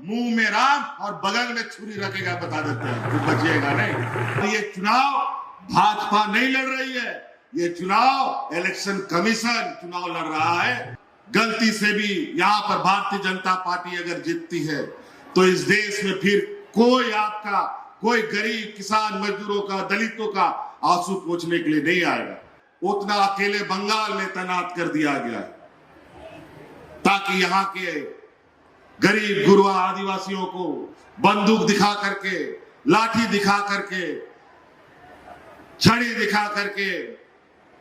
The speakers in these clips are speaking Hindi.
मुंह में राम और बगल में छुरी रखेगा, बता देते हैं, तो बचिएगा नहीं। ये चुनाव भाजपा नहीं लड़ रही है, ये चुनाव इलेक्शन कमीशन चुनाव लड़ रहा है। गलती से भी यहाँ पर भारतीय जनता पार्टी अगर जीतती है तो इस देश में फिर कोई आपका कोई गरीब किसान मजदूरों का दलितों का आंसू पोंछने के लिए नहीं आएगा। उतना अकेले बंगाल में तैनात कर दिया गया है ताकि यहाँ के गरीब गुरुआ आदिवासियों को बंदूक दिखा करके, लाठी दिखा करके, छड़ी दिखा करके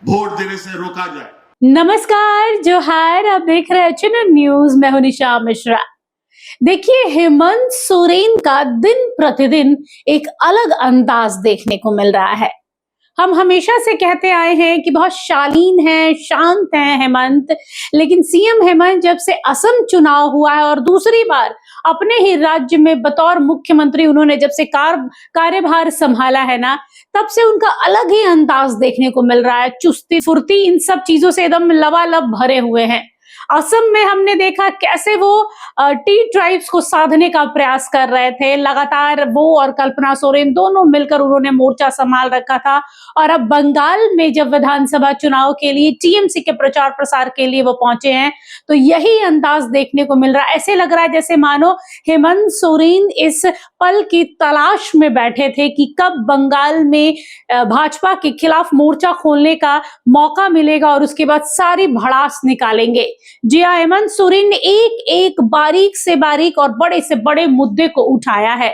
वोट देने से रोका जाए। नमस्कार, जोहार, आप देख रहे हैं चैनल न्यूज। मैं हूं निशा मिश्रा। देखिए, हेमंत सोरेन का दिन प्रतिदिन एक अलग अंदाज देखने को मिल रहा है। हम हमेशा से कहते आए हैं कि बहुत शालीन है, शांत है हेमंत, लेकिन सीएम हेमंत जब से असम चुनाव हुआ है और दूसरी बार अपने ही राज्य में बतौर मुख्यमंत्री उन्होंने जब से कार्यभार संभाला है ना, तब से उनका अलग ही अंदाज देखने को मिल रहा है। चुस्ती फुर्ती इन सब चीजों से एकदम लबालब भरे हुए हैं। असम में हमने देखा कैसे वो टी ट्राइब्स को साधने का प्रयास कर रहे थे। लगातार वो और कल्पना सोरेन दोनों मिलकर उन्होंने मोर्चा संभाल रखा था। और अब बंगाल में जब विधानसभा चुनाव के लिए टीएमसी के प्रचार प्रसार के लिए वो पहुंचे हैं, तो यही अंदाज देखने को मिल रहा है। ऐसे लग रहा है जैसे मानो हेमंत सोरेन इस पल की तलाश में बैठे थे कि कब बंगाल में भाजपा के खिलाफ मोर्चा खोलने का मौका मिलेगा और उसके बाद सारी भड़ास निकालेंगे। जी हां, हेमंत सोरेन ने एक एक बारीक से बारीक और बड़े से बड़े मुद्दे को उठाया है।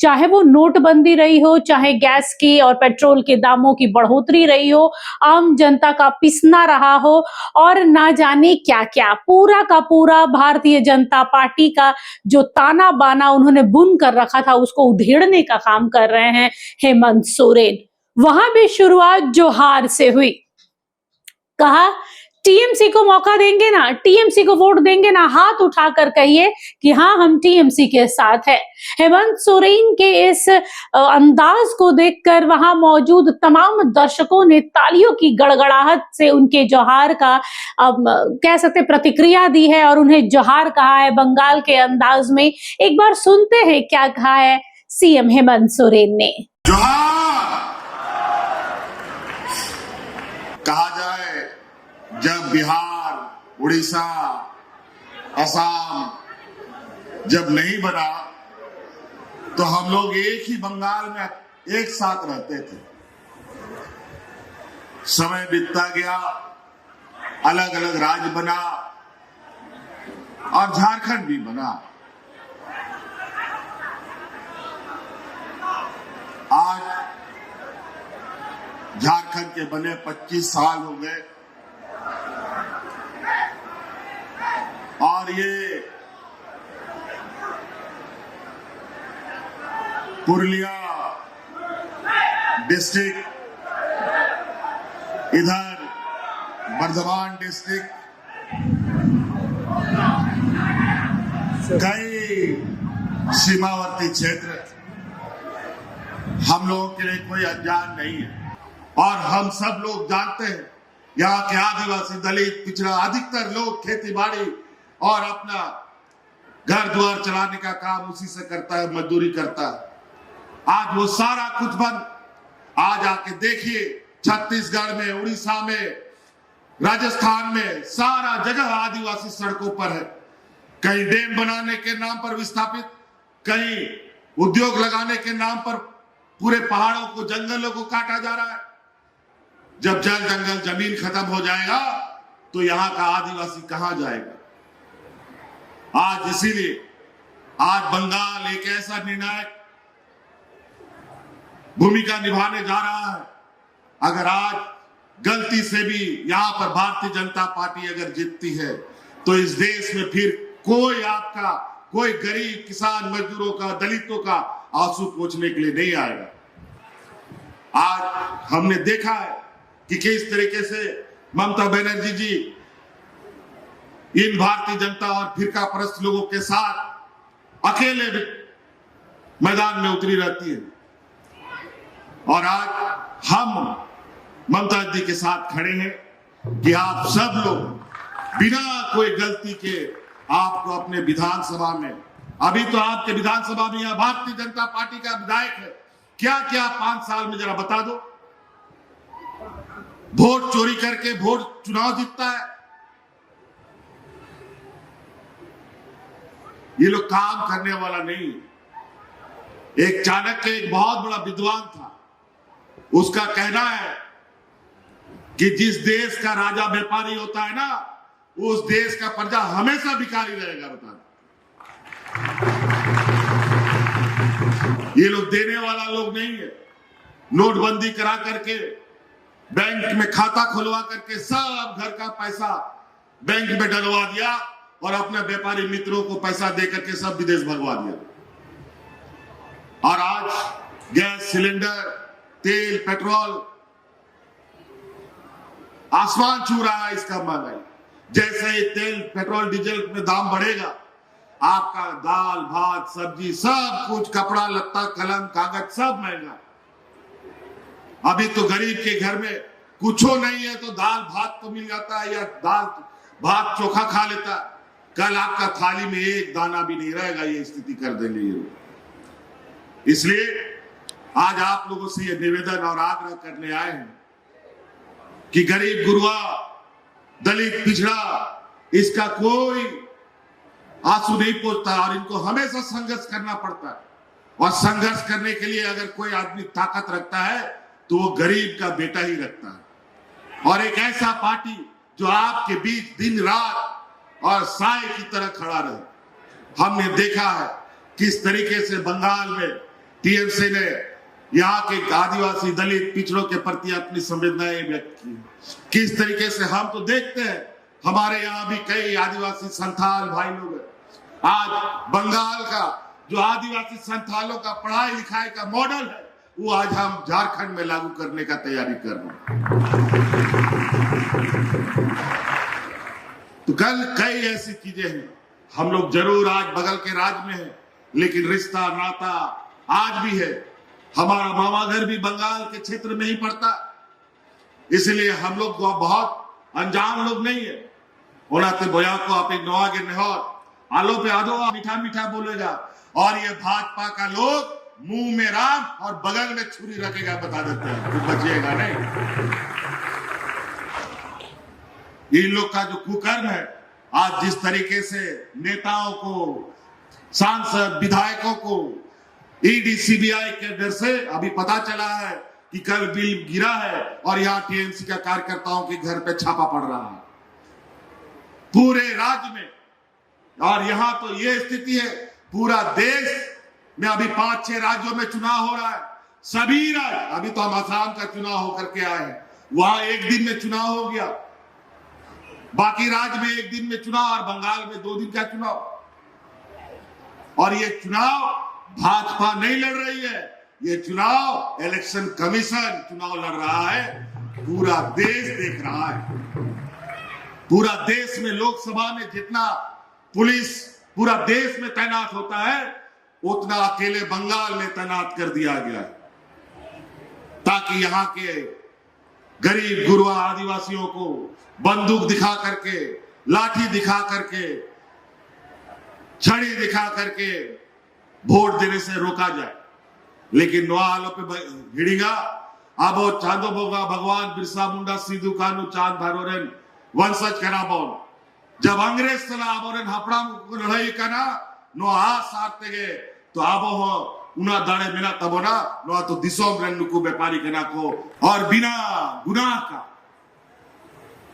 चाहे वो नोटबंदी रही हो, चाहे गैस की और पेट्रोल के दामों की बढ़ोतरी रही हो, आम जनता का पिसना रहा हो और ना जाने क्या क्या, पूरा का पूरा भारतीय जनता पार्टी का जो ताना बाना उन्होंने बुन कर रखा था उसको उधेड़ने का काम कर रहे हैं हेमंत सोरेन। वहां भी शुरुआत जोहार से हुई। कहा टीएमसी को मौका देंगे ना, टीएमसी को वोट देंगे ना, हाथ उठाकर कहिए कि हाँ हम टीएमसी के साथ है। हेमंत सोरेन के इस अंदाज को देखकर वहां मौजूद तमाम दर्शकों ने तालियों की गड़गड़ाहट से उनके जोहार का कह सकते प्रतिक्रिया दी है और उन्हें जोहार कहा है बंगाल के अंदाज में। एक बार सुनते हैं क्या कहा है सीएम हेमंत सोरेन ने। जोहार कहा जाए जब बिहार, उड़ीसा, असम जब नहीं बना तो हम लोग एक ही बंगाल में एक साथ रहते थे। समय बीतता गया, अलग अलग राज्य बना और झारखंड भी बना। आज झारखंड के बने 25 साल हो गए और ये पुरुलिया डिस्ट्रिक्ट, इधर बर्धमान डिस्ट्रिक्ट, कई सीमावर्ती क्षेत्र हम लोगों के लिए कोई अनजान नहीं है और हम सब लोग जानते हैं यहाँ के आदिवासी, दलित, पिछड़ा अधिकतर लोग खेती बाड़ी और अपना घर द्वार चलाने का काम उसी से करता है, मजदूरी करता है। आज वो सारा कुछ बंद। आज आके देखिए छत्तीसगढ़ में, उड़ीसा में, राजस्थान में सारा जगह आदिवासी सड़कों पर है। कहीं डैम बनाने के नाम पर विस्थापित, कहीं उद्योग लगाने के नाम पर पूरे पहाड़ों को, जंगलों को काटा जा रहा है। जब जल जंगल जमीन खत्म हो जाएगा तो यहाँ का आदिवासी कहां जाएगा? आज इसीलिए आज बंगाल एक ऐसा निर्णायक भूमिका निभाने जा रहा है। अगर आज गलती से भी यहाँ पर भारतीय जनता पार्टी अगर जीतती है तो इस देश में फिर कोई आपका कोई गरीब किसान मजदूरों का, दलितों का आंसू पोंछने के लिए नहीं आएगा। आज हमने देखा है कि किस तरीके से ममता बनर्जी जी इन भारतीय जनता और फिरका परस्त लोगों के साथ अकेले मैदान में उतरी रहती है और आज हम ममता जी के साथ खड़े हैं कि आप सब लोग बिना कोई गलती के आपको अपने विधानसभा में अभी तो आपके विधानसभा में यहां भारतीय जनता पार्टी का विधायक है, क्या क्या 5 साल में जरा बता दो। वोट चोरी करके वोट चुनाव जीतता है। ये लोग काम करने वाला नहीं। एक चाणक्य एक बहुत बड़ा विद्वान था, उसका कहना है कि जिस देश का राजा व्यापारी होता है ना, उस देश का प्रजा हमेशा भिखारी रहेगा। बता, ये लोग देने वाला लोग नहीं है। नोटबंदी करा करके बैंक में खाता खुलवा करके सब घर का पैसा बैंक में डलवा दिया और अपने व्यापारी मित्रों को पैसा दे करके सब विदेश भगवा दिया। और आज गैस सिलेंडर, तेल, पेट्रोल आसमान छू रहा है इसका महंगाई। जैसे ही तेल, पेट्रोल, डीजल में दाम बढ़ेगा, आपका दाल, भात, सब्जी, सब कुछ, कपड़ा लत्ता, कलम, कागज सब महंगा। अभी तो गरीब के घर में कुछो नहीं है तो दाल भात तो मिल जाता है, या दाल भात चोखा खा लेता। कल आपका थाली में एक दाना भी नहीं रहेगा। ये स्थिति कर देंगे ये लोग। इसलिए आज आप लोगों से ये निवेदन और आग्रह करने आए हैं कि गरीब गुरबा, दलित, पिछड़ा, इसका कोई आंसू नहीं पोंछता और इनको हमेशा संघर्ष करना पड़ता है। और संघर्ष करने के लिए अगर कोई आदमी ताकत रखता है तो वो गरीब का बेटा ही रखता है। और एक ऐसा पार्टी जो आपके बीच दिन रात और साए की तरह खड़ा रहे। हमने देखा है किस तरीके से बंगाल में टीएमसी ने यहाँ के आदिवासी, दलित, पिछड़ों के प्रति अपनी संवेदनाएं व्यक्त की। किस तरीके से हम तो देखते हैं, हमारे यहाँ भी कई आदिवासी संथाल भाई लोग हैं। आज बंगाल का जो आदिवासी संथालों का पढ़ाई लिखाई का मॉडल है, वो आज हम झारखंड में लागू करने का तैयारी कर रहे हैं। तो कल कई ऐसी चीजें हैं। हम लोग जरूर आज बगल के राज्य में हैं, लेकिन रिश्ता नाता आज भी है। हमारा मामा घर भी बंगाल के क्षेत्र में ही पड़ता, इसलिए हम लोग बहुत अनजान लोग नहीं है। ओनाते बोया को आप एक नवा के नहर आलो पे आदो मीठा मीठा बोलेगा, और ये भाजपा का लोग मुंह में राम और बगल में छुरी रखेगा, बता देते हैं, तो बचिएगा नहीं। इन लोग का जो कुकर्म है, आज जिस तरीके से नेताओं को, सांसद, विधायकों को ईडी, सीबीआई के डर से अभी पता चला है कि कल बिल गिरा है और यहाँ टीएमसी का कार्यकर्ताओं के घर पे छापा पड़ रहा है पूरे राज्य में। और यहाँ तो ये स्थिति है, पूरा देश में अभी 5-6 राज्यों में चुनाव हो रहा है। सभी राज्य, अभी तो हम असम का चुनाव होकर के आए हैं, वहां एक दिन में चुनाव हो गया। बाकी राज्य में एक दिन में चुनाव और बंगाल में 2 दिन का चुनाव। और ये चुनाव भाजपा नहीं लड़ रही है, ये चुनाव इलेक्शन कमीशन चुनाव लड़ रहा है। पूरा देश देख रहा है। पूरा देश में लोकसभा में जितना पुलिस पूरा देश में तैनात होता है, उतना अकेले बंगाल में तैनात कर दिया गया है, ताकि यहाँ के गरीब गुरबा आदिवासियों को बंदूक दिखा करके, लाठी दिखा करके, छड़ी दिखा करके वोट देने से रोका जाए। लेकिन नोआलो पे हिड़िंगा अब चांदो भगवान बिरसा मुंडा सिद्धू कानू चांद भारोरेन वंशज कना बोल। जब अंग्रेज सला आबोरेन हपड़ाम को लड़ाई कना नो आ सारते गए तो आबो हो उना दाड़े बिना तबोना नो तो दिसोम रन नुकु व्यापारी कना को, और बिना गुनाह का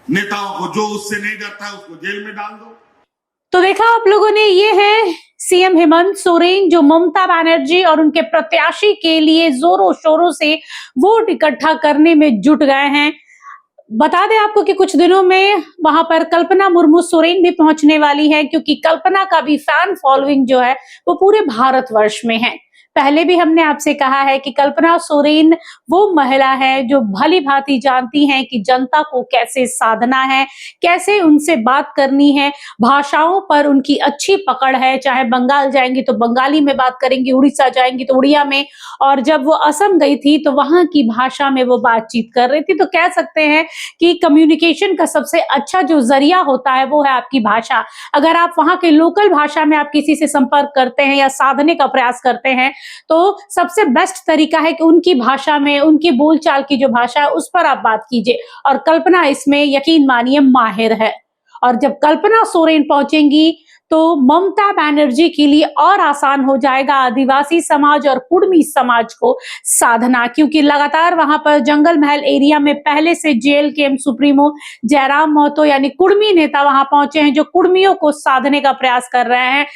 नेताओं को, जो उससे नहीं डरता है उसको जेल में डाल दो। तो देखा आप लोगों ने, ये है सीएम हेमंत सोरेन जो ममता बनर्जी और उनके प्रत्याशी के लिए जोरों शोरों से वोट इकट्ठा करने में जुट गए हैं। बता दें आपको कि कुछ दिनों में वहां पर कल्पना मुर्मू सोरेन भी पहुंचने वाली है, क्योंकि कल्पना का भी फैन फॉलोइंग जो है वो पूरे भारतवर्ष में है। पहले भी हमने आपसे कहा है कि कल्पना सोरेन वो महिला है जो भली भांति जानती हैं कि जनता को कैसे साधना है, कैसे उनसे बात करनी है। भाषाओं पर उनकी अच्छी पकड़ है, चाहे बंगाल जाएंगी तो बंगाली में बात करेंगी, उड़ीसा जाएंगी तो उड़िया में, और जब वो असम गई थी तो वहां की भाषा में वो बातचीत कर रही थी। तो कह सकते हैं कि कम्युनिकेशन का सबसे अच्छा जो जरिया होता है वो है आपकी भाषा। अगर आप वहां के लोकल भाषा में आप किसी से संपर्क करते हैं या साधने का प्रयास करते हैं तो सबसे बेस्ट तरीका है कि उनकी भाषा में, उनकी बोलचाल की जो भाषा है उस पर आप बात कीजिए, और कल्पना इसमें यकीन मानिए माहिर है। और जब कल्पना सोरेन पहुंचेंगी तो ममता बनर्जी के लिए और आसान हो जाएगा आदिवासी समाज और कुर्मी समाज को साधना, क्योंकि लगातार वहां पर जंगल महल एरिया में पहले से जेएलकेएम सुप्रीमो जयराम महतो यानी कुर्मी नेता वहां पहुंचे हैं, जो कुर्मियों को साधने का प्रयास कर रहे हैं।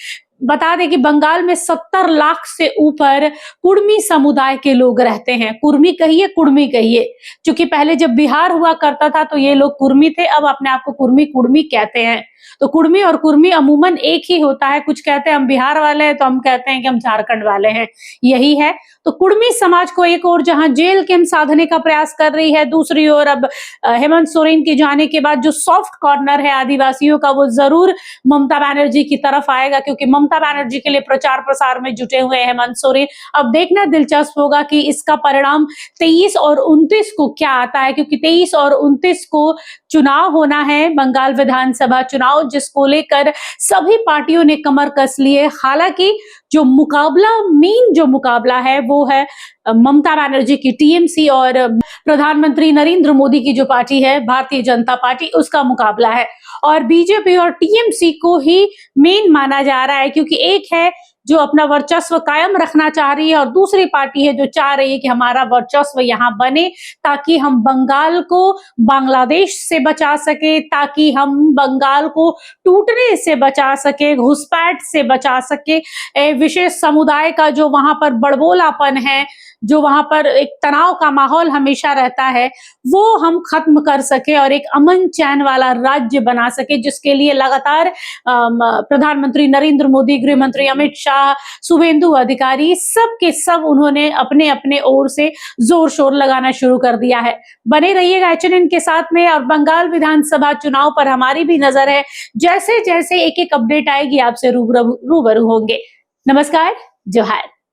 बता दें कि बंगाल में 70 लाख से ऊपर कुर्मी समुदाय के लोग रहते हैं। कुर्मी कहिए, कुर्मी कहिए, क्योंकि पहले जब बिहार हुआ करता था तो ये लोग कुर्मी थे, अब अपने आप को कुर्मी कुर्मी कहते हैं। तो कुर्मी और कुर्मी अमूमन एक ही होता है। कुछ कहते हैं हम बिहार वाले हैं तो हम कहते हैं कि हम झारखंड वाले हैं, यही है। तो कुर्मी समाज को एक और जहां जेएलकेएम साधने का प्रयास कर रही है, दूसरी ओर अब हेमंत सोरेन के जाने के बाद जो सॉफ्ट कॉर्नर है आदिवासियों का वो जरूर ममता बनर्जी की तरफ आएगा, क्योंकि ममता बनर्जी के लिए प्रचार प्रसार में जुटे हुए हैं हेमंत सोरेन। अब देखना दिलचस्प होगा कि इसका परिणाम 23 और 29 को क्या आता है, क्योंकि 23 और 29 को चुनाव होना है, बंगाल विधानसभा चुनाव, जिसको लेकर सभी पार्टियों ने कमर कस ली है। हालांकि जो मुकाबला, मेन जो मुकाबला है वो है ममता बनर्जी की टीएमसी और प्रधानमंत्री नरेंद्र मोदी की जो पार्टी है भारतीय जनता पार्टी, उसका मुकाबला है। और बीजेपी और टीएमसी को ही मेन माना जा रहा है, क्योंकि एक है जो अपना वर्चस्व कायम रखना चाह रही है और दूसरी पार्टी है जो चाह रही है कि हमारा वर्चस्व यहाँ बने, ताकि हम बंगाल को बांग्लादेश से बचा सके, ताकि हम बंगाल को टूटने से बचा सके, घुसपैठ से बचा सके। विशेष समुदाय का जो वहां पर बड़बोलापन है, जो वहां पर एक तनाव का माहौल हमेशा रहता है, वो हम खत्म कर सके और एक अमन चैन वाला राज्य बना सके, जिसके लिए लगातार प्रधानमंत्री नरेंद्र मोदी, गृह मंत्री अमित शाह, शुभेंदु अधिकारी, सब के सब उन्होंने अपने अपने ओर से जोर शोर लगाना शुरू कर दिया है। बने रहिएगा एचएनएन के साथ में, और बंगाल विधानसभा चुनाव पर हमारी भी नजर है। जैसे जैसे एक एक अपडेट आएगी आपसे रूबरू होंगे। नमस्कार, जोहार।